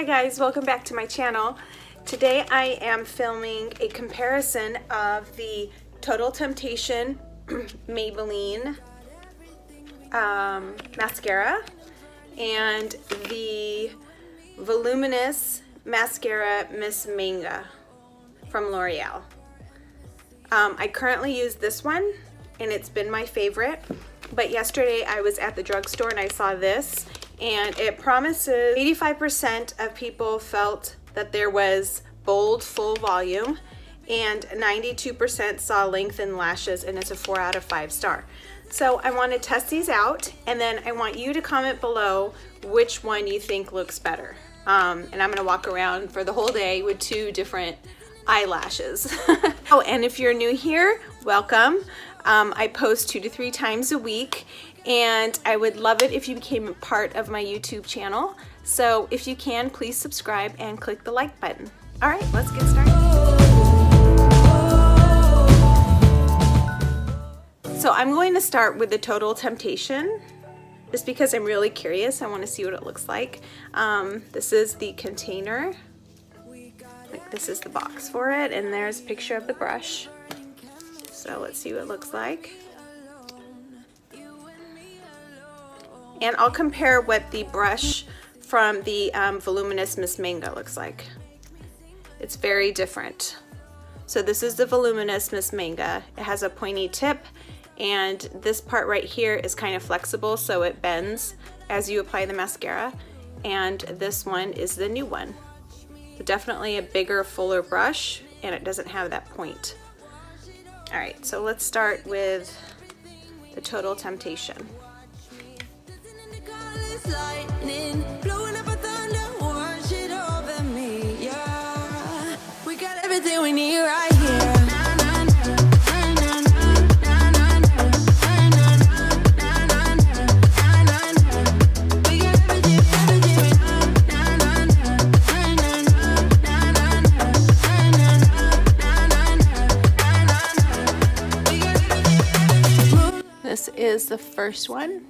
Hi guys, welcome back to my channel. Today I am filming a comparison of the Total Temptation Maybelline mascara and the Voluminous mascara Miss Manga from Loreal. I currently use this one and it's been my favorite, but yesterday I was at the drugstore and I saw this, and it promises 85% of people felt that there was bold full volume and 92% saw lengthened lashes, and it's a 4 out of 5 star. So I want to test these out, and then I want you to comment below which one you think looks better. And I'm going to walk around for the whole day with 2 different eyelashes. Oh, and if you're new here, welcome. I post 2 to 3 times a week, and I would love it if you became a part of my YouTube channel. So if you can, please subscribe and click the like button. All right, let's get started. So I'm going to start with the Total Temptation, just because I'm really curious. I want to see what it looks like. This is the container. Like, this is the box for it, and there's a picture of the brush. So let's see what it looks like. And I'll compare what the brush from the Voluminous Miss Manga looks like. It's very different. So this is the Voluminous Miss Manga. It has a pointy tip, and this part right here is kind of flexible, so it bends as you apply the mascara. And this one is the new one. So definitely a bigger, fuller brush, and it doesn't have that point. All right, so let's start with the Total Temptation. We got everything we need right here. This is the first one.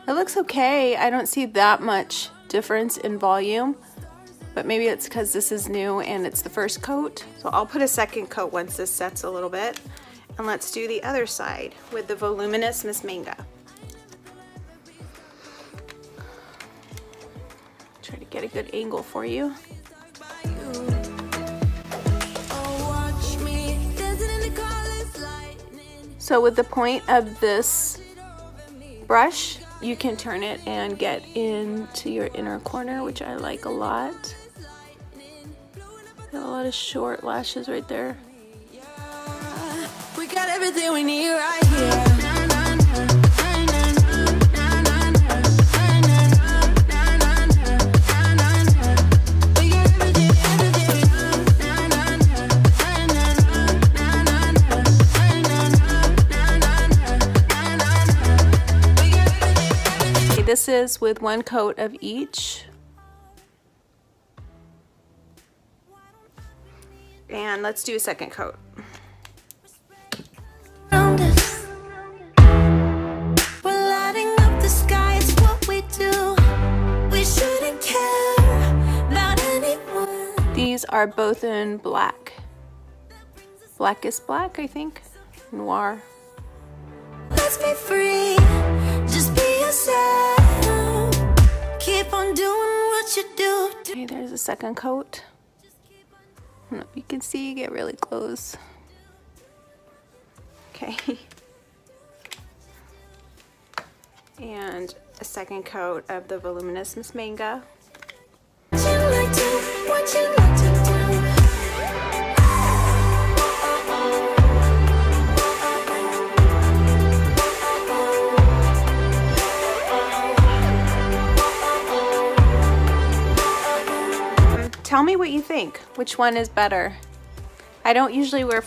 It looks okay. I don't see that much difference in volume, but maybe it's because this is new and it's the first coat. So I'll put a second coat once this sets a little bit. And let's do the other side with the Voluminous Miss Manga. Try to get a good angle for you. So with the point of this brush, you can turn it and get into your inner corner, which I like a lot. Got a lot of short lashes right there. We got everything we need right here. This is with 1 coat of each. And let's do a second coat. We're lighting up the sky, it's what we do. We shouldn't care about anyone. These are both in black. Blackest black, I think. Noir. Let's be free. Just be yourself. Keep on doing what you do. Okay, there's a second coat. I don't know if you can see, get really close. Okay. And a second coat of the Voluminous Miss Manga. What you like to do. Tell me what you think. Which one is better? I don't wear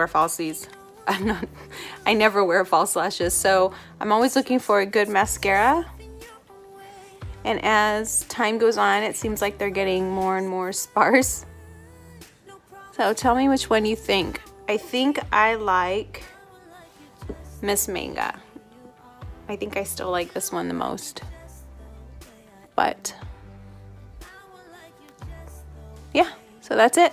falsies. I never wear false lashes, so I'm always looking for a good mascara. And as time goes on, it seems like they're getting more and more sparse. So tell me which one you think. I think I like Miss Manga. I think I still like this one the most. but yeah, so that's it.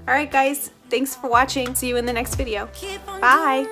All right, guys, thanks for watching. See you in the next video. Bye.